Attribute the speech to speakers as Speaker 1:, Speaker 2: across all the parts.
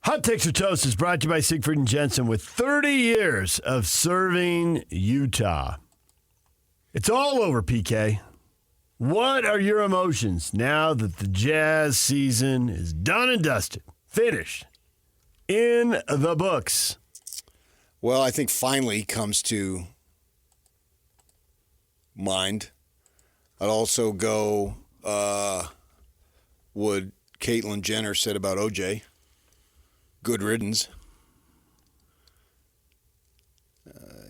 Speaker 1: Hot Takes or Toast is brought to you by Siegfried and Jensen with 30 years of serving Utah. It's all over, PK. What are your emotions now that the Jazz season is done and dusted, finished, in the books?
Speaker 2: Well, I think finally comes to mind. I'd also go what Caitlyn Jenner said about OJ. Good riddance.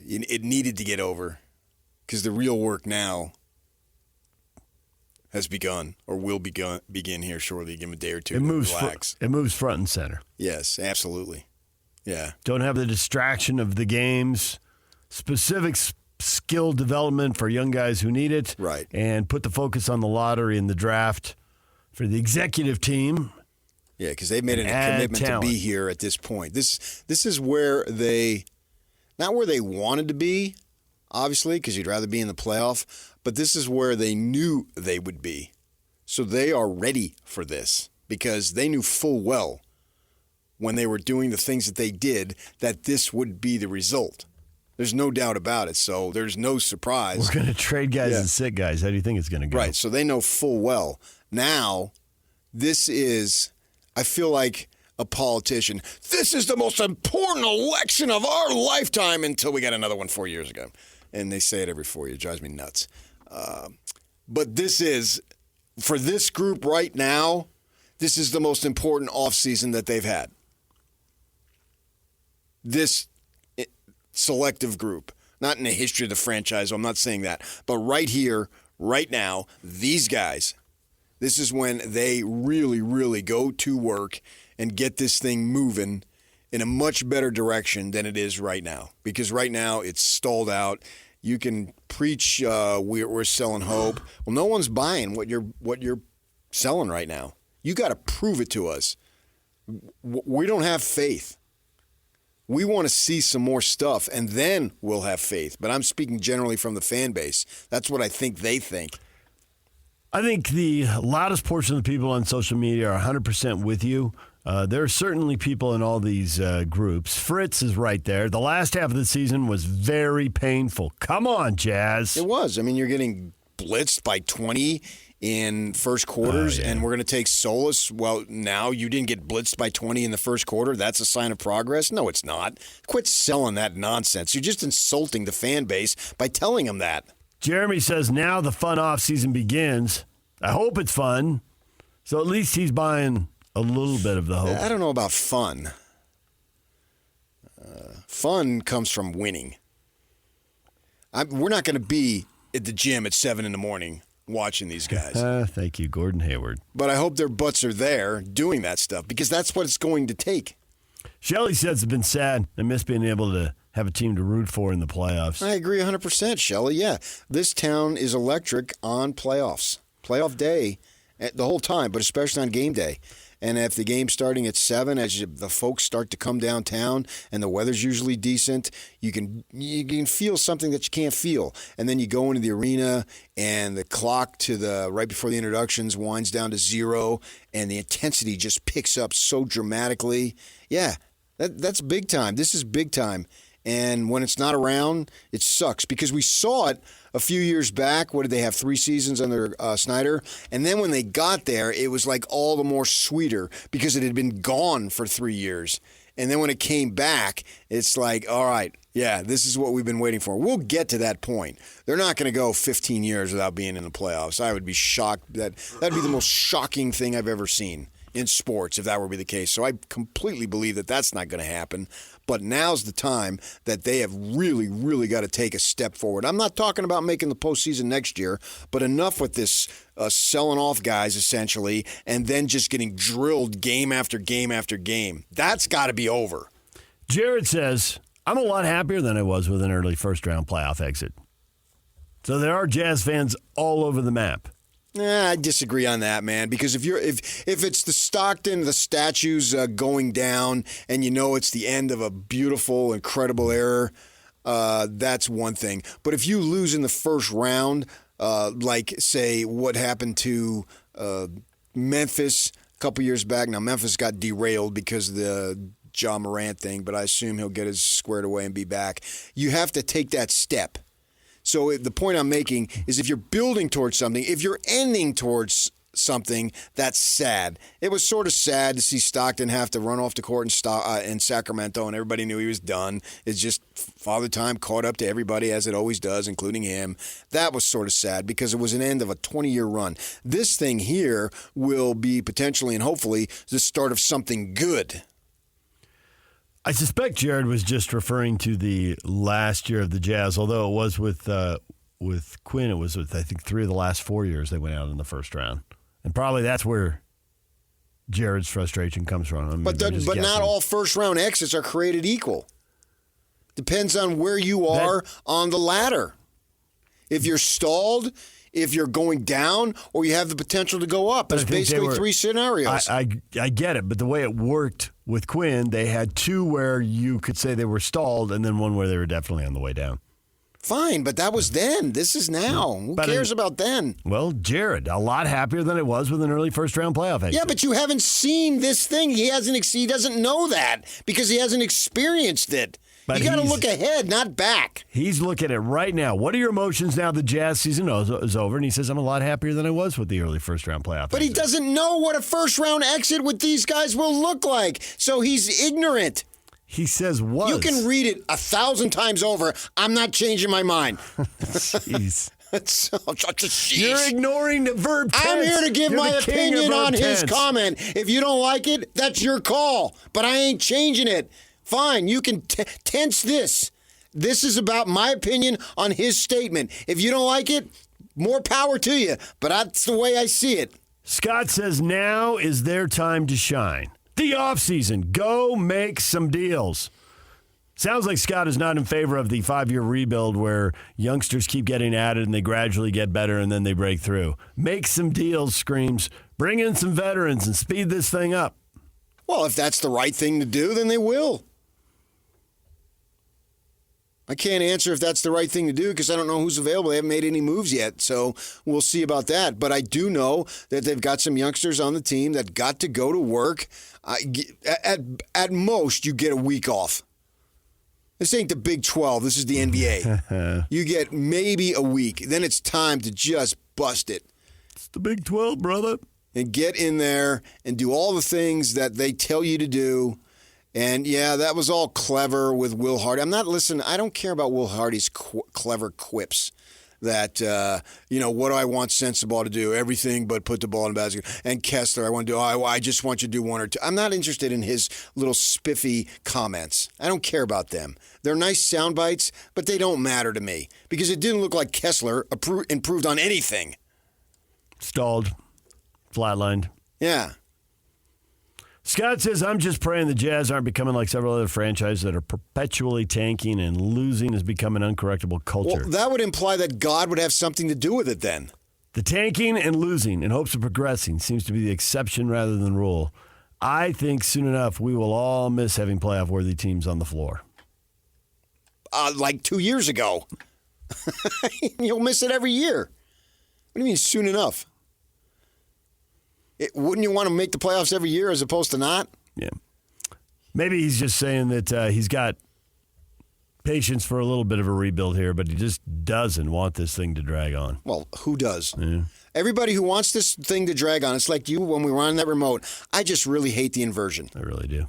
Speaker 2: It needed to get over because the real work now has begun or will begin here shortly. Give him a day or two to relax.
Speaker 1: It moves front and center.
Speaker 2: Yes, absolutely. Yeah.
Speaker 1: Don't have the distraction of the games, specific skill development for young guys who need it.
Speaker 2: Right.
Speaker 1: And put the focus on the lottery and the draft for the executive team.
Speaker 2: Yeah, because they've made a commitment to be here at this point. This is where not where they wanted to be, obviously, because you'd rather be in the playoff, but this is where they knew they would be. So they are ready for this because they knew full well when they were doing the things that they did that this would be the result. There's no doubt about it, so there's no surprise.
Speaker 1: We're going to trade guys and sit guys. How do you think it's going to go?
Speaker 2: Right, so they know full well. Now, this is... I feel like a politician. This is the most important election of our lifetime until we got another one 4 years ago. And they say it every 4 years. It drives me nuts. But this is, for this group right now, this is the most important offseason that they've had. This selective group. Not in the history of the franchise. I'm not saying that. But right here, right now, these guys... This is when they really, really go to work and get this thing moving in a much better direction than it is right now. Because right now it's stalled out. You can preach we're selling hope. Well, no one's buying what you're selling right now. You got to prove it to us. We don't have faith. We want to see some more stuff, and then we'll have faith. But I'm speaking generally from the fan base. That's what I think they think.
Speaker 1: I think the loudest portion of the people on social media are 100% with you. There are certainly people in all these groups. Fritz is right there. The last half of the season was very painful. Come on, Jazz.
Speaker 2: It was. I mean, you're getting blitzed by 20 in first quarters, and we're going to take solace. Well, now you didn't get blitzed by 20 in the first quarter. That's a sign of progress? No, it's not. Quit selling that nonsense. You're just insulting the fan base by telling them that.
Speaker 1: Jeremy says now the fun offseason begins. I hope it's fun. So at least he's buying a little bit of the hope.
Speaker 2: I don't know about fun. Fun comes from winning. We're not going to be at the gym at 7 in the morning watching these guys.
Speaker 1: Thank you, Gordon Hayward.
Speaker 2: But I hope their butts are there doing that stuff because that's what it's going to take.
Speaker 1: Shelley says it's been sad. I miss being able to have a team to root for in the playoffs.
Speaker 2: I agree 100%, Shelley. Yeah, this town is electric on playoffs. Playoff day the whole time, but especially on game day. And if the game's starting at 7, as the folks start to come downtown and the weather's usually decent, you can feel something that you can't feel. And then you go into the arena and the clock to the right before the introductions winds down to 0 and the intensity just picks up so dramatically. Yeah, that's big time. This is big time. And when it's not around, it sucks because we saw it a few years back. What did they have, 3 seasons under Snyder? And then when they got there, it was like all the more sweeter because it had been gone for 3 years. And then when it came back, it's like, all right, yeah, this is what we've been waiting for. We'll get to that point. They're not going to go 15 years without being in the playoffs. I would be shocked. That'd be the most shocking thing I've ever seen in sports if that were to be the case. So I completely believe that that's not going to happen. But now's the time that they have really, really got to take a step forward. I'm not talking about making the postseason next year, but enough with this selling off guys, essentially, and then just getting drilled game after game after game. That's got to be over.
Speaker 1: Jared says, I'm a lot happier than I was with an early first-round playoff exit. So there are Jazz fans all over the map.
Speaker 2: I disagree on that, man. Because if it's the Stockton, the statues going down, and you know it's the end of a beautiful, incredible era, that's one thing. But if you lose in the first round, like say what happened to Memphis a couple years back. Now, Memphis got derailed because of the Ja Morant thing, but I assume he'll get his squared away and be back. You have to take that step. So the point I'm making is if you're building towards something, if you're ending towards something, that's sad. It was sort of sad to see Stockton have to run off the court in Sacramento, and everybody knew he was done. It's just Father Time caught up to everybody, as it always does, including him. That was sort of sad because it was an end of a 20-year run. This thing here will be potentially and hopefully the start of something good.
Speaker 1: I suspect Jared was just referring to the last year of the Jazz, although it was with Quinn. It was with, I think, 3 of the last 4 years they went out in the first round. And probably that's where Jared's frustration comes from.
Speaker 2: But not all first-round exits are created equal. Depends on where you are on the ladder. If you're stalled, if you're going down, or you have the potential to go up. There's basically 3 scenarios.
Speaker 1: I get it, but the way it worked with Quinn, they had 2 where you could say they were stalled, and then 1 where they were definitely on the way down.
Speaker 2: Fine, but that was then. This is now. Who cares about then?
Speaker 1: Well, Jared, a lot happier than it was with an early first-round playoff exit.
Speaker 2: Yeah, but you haven't seen this thing. He doesn't know that because he hasn't experienced it. But you got to look ahead, not back.
Speaker 1: He's looking at right now. What are your emotions now the Jazz season is over? And he says, I'm a lot happier than I was with the early first-round playoff
Speaker 2: But
Speaker 1: exit.
Speaker 2: he doesn't know what a first-round exit with these guys will look like, so he's ignorant.
Speaker 1: He says was.
Speaker 2: You can read it 1,000 times over. I'm not changing my mind.
Speaker 1: Jeez.
Speaker 2: You're
Speaker 1: ignoring the verb tense.
Speaker 2: I'm here to give my opinion on his comment. If you don't like it, that's your call. But I ain't changing it. Fine, you can tense this. This is about my opinion on his statement. If you don't like it, more power to you. But that's the way I see it.
Speaker 1: Scott says now is their time to shine. The offseason. Go make some deals. Sounds like Scott is not in favor of the 5-year rebuild where youngsters keep getting added and they gradually get better and then they break through. Make some deals, screams. Bring in some veterans and speed this thing up.
Speaker 2: Well, if that's the right thing to do, then they will. I can't answer if that's the right thing to do because I don't know who's available. They haven't made any moves yet, so we'll see about that. But I do know that they've got some youngsters on the team that got to go to work. At most, you get a week off. This ain't the Big 12. This is the NBA. You get maybe a week. Then it's time to just bust it.
Speaker 1: It's the Big 12, brother.
Speaker 2: And get in there and do all the things that they tell you to do. And, yeah, that was all clever with Will Hardy. I'm not listening. I don't care about Will Hardy's clever quips that, what do I want Sensabaugh to do? Everything but put the ball in the basket. And Kessler, I just want you to do 1 or 2. I'm not interested in his little spiffy comments. I don't care about them. They're nice sound bites, but they don't matter to me because it didn't look like Kessler improved on anything.
Speaker 1: Stalled. Flatlined.
Speaker 2: Yeah.
Speaker 1: Scott says, I'm just praying the Jazz aren't becoming like several other franchises that are perpetually tanking and losing has become an uncorrectable culture.
Speaker 2: Well, that would imply that God would have something to do with it then.
Speaker 1: The tanking and losing in hopes of progressing seems to be the exception rather than rule. I think soon enough we will all miss having playoff-worthy teams on the floor.
Speaker 2: Like 2 years ago. You'll miss it every year. What do you mean soon enough? Wouldn't you want to make the playoffs every year as opposed to not?
Speaker 1: Yeah. Maybe he's just saying that he's got patience for a little bit of a rebuild here, but he just doesn't want this thing to drag on.
Speaker 2: Well, who does?
Speaker 1: Yeah.
Speaker 2: Everybody who wants this thing to drag on, it's like you when we were on that remote. I just really hate the inversion.
Speaker 1: I really do.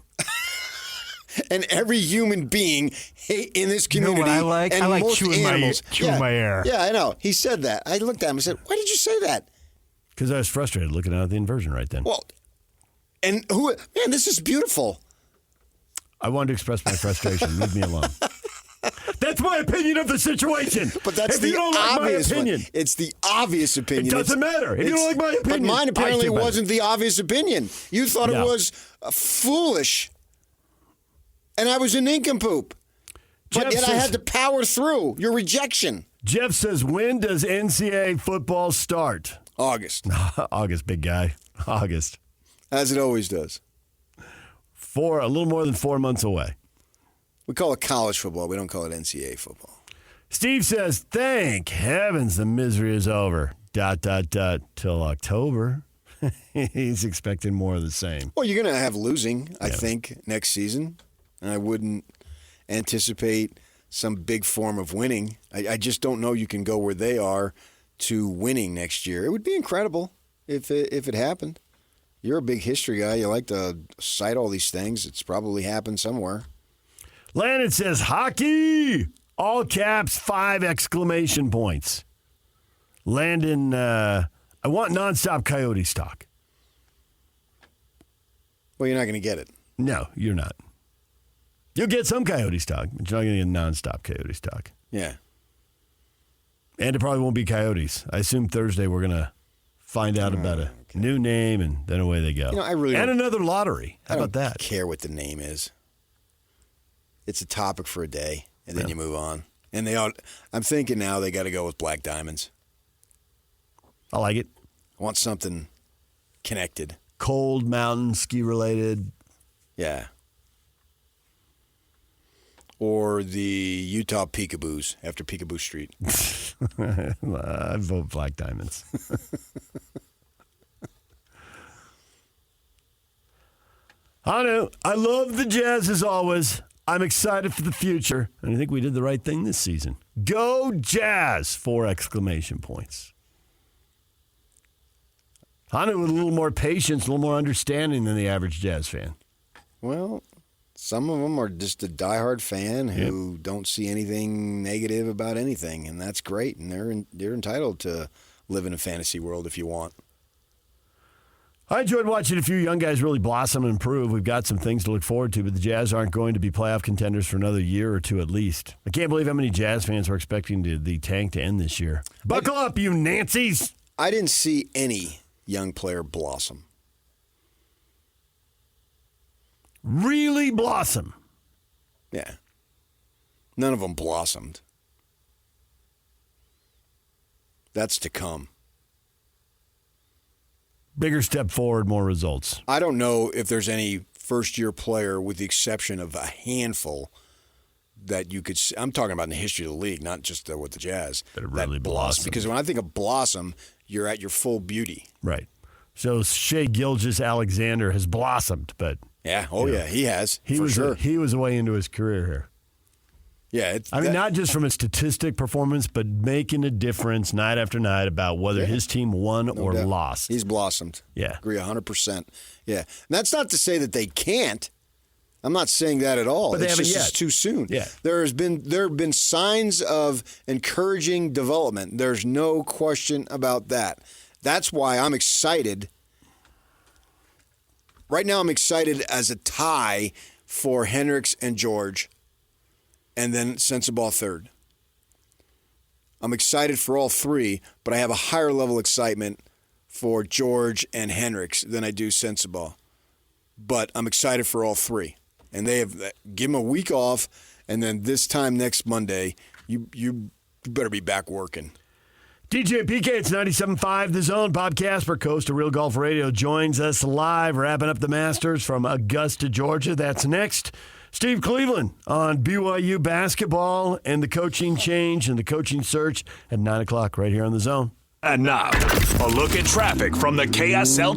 Speaker 2: And every human being in this community,
Speaker 3: you know what I like?
Speaker 2: and
Speaker 3: I like
Speaker 2: most
Speaker 3: chewing
Speaker 2: animals,
Speaker 3: my air.
Speaker 2: Yeah, I know. He said that. I looked at him and said, "Why did you say that?"
Speaker 1: Because I was frustrated looking at the inversion right then.
Speaker 2: Well, and man, this is beautiful.
Speaker 1: I wanted to express my frustration. Leave me alone. That's my opinion of the situation.
Speaker 2: But that's
Speaker 1: if
Speaker 2: the
Speaker 1: you don't like
Speaker 2: obvious
Speaker 1: my opinion.
Speaker 2: one. It's the obvious opinion.
Speaker 1: It doesn't matter. If you don't like my opinion.
Speaker 2: But mine apparently
Speaker 1: I feel better.
Speaker 2: wasn't the obvious opinion. You thought it was foolish. And I was a nincompoop. But yet I had to power through your rejection.
Speaker 1: Jeff says, when does NCAA football start?
Speaker 2: August.
Speaker 1: August, big guy. August.
Speaker 2: As it always does.
Speaker 1: A little more than 4 months away.
Speaker 2: We call it college football. We don't call it NCAA football.
Speaker 1: Steve says, thank heavens the misery is over. Till October. He's expecting more of the same.
Speaker 2: Well, you're going to have losing, I think, next season. And I wouldn't anticipate some big form of winning. I just don't know you can go where they are to winning next year. It would be incredible if it happened. You're a big history guy. You like to cite all these things. It's probably happened somewhere.
Speaker 1: Landon says, hockey! All caps, 5 exclamation points. Landon, I want nonstop Coyote stock.
Speaker 2: Well, you're not going to get it.
Speaker 1: No, you're not. You'll get some Coyote stock, but you're not going to get nonstop Coyote stock.
Speaker 2: Yeah.
Speaker 1: And it probably won't be Coyotes. I assume Thursday we're going to find out about a new name, and then away they go.
Speaker 2: I really
Speaker 1: and another lottery. How about that?
Speaker 2: I don't care what the name is. It's a topic for a day, and then you move on. And I'm thinking now they got to go with Black Diamonds.
Speaker 1: I like it.
Speaker 2: I want something connected.
Speaker 1: Cold mountain ski related.
Speaker 2: Yeah. Or the Utah Peekaboos after Peekaboo Street.
Speaker 1: I vote Black Diamonds. I know. I love the Jazz as always. I'm excited for the future, and I think we did the right thing this season. Go Jazz! 4 exclamation points. Hanu with a little more patience, a little more understanding than the average Jazz fan.
Speaker 2: Well, some of them are just a diehard fan who don't see anything negative about anything, and that's great. And they're entitled to live in a fantasy world if you want.
Speaker 1: I enjoyed watching a few young guys really blossom and improve. We've got some things to look forward to, but the Jazz aren't going to be playoff contenders for another year or two at least. I can't believe how many Jazz fans were expecting the tank to end this year. Buckle up, you Nancy's!
Speaker 2: I didn't see any young player blossom.
Speaker 1: Really blossom.
Speaker 2: Yeah. None of them blossomed. That's to come.
Speaker 1: Bigger step forward, more results.
Speaker 2: I don't know if there's any first-year player, with the exception of a handful, that you could. I'm talking about in the history of the league, not just with the Jazz.
Speaker 1: That really blossomed.
Speaker 2: Because when I think of blossom, you're at your full beauty.
Speaker 1: Right. So Shea Gilgeous-Alexander has blossomed, but
Speaker 2: yeah, he has.
Speaker 1: He was way into his career here.
Speaker 2: Yeah,
Speaker 1: not just from a statistic performance, but making a difference night after night about whether his team won or lost.
Speaker 2: He's blossomed.
Speaker 1: Yeah.
Speaker 2: Agree 100%. Yeah. And that's not to say that they can't. I'm not saying that at all.
Speaker 1: But they haven't yet.
Speaker 2: It's too soon.
Speaker 1: Yeah.
Speaker 2: There have been signs of encouraging development. There's no question about that. That's why I'm excited. Right now I'm excited as a tie for Hendricks and George, and then Sensabaugh third. I'm excited for all three, but I have a higher level excitement for George and Hendricks than I do Sensabaugh. But I'm excited for all three. And they have give them a week off, and then this time next Monday, you better be back working.
Speaker 1: DJ PK, it's 97.5 The Zone. Bob Casper, Coast of Real Golf Radio, joins us live, wrapping up the Masters from Augusta, Georgia. That's next. Steve Cleveland on BYU basketball and the coaching change and the coaching search at 9 o'clock right here on The Zone.
Speaker 3: And now, a look at traffic from the KSL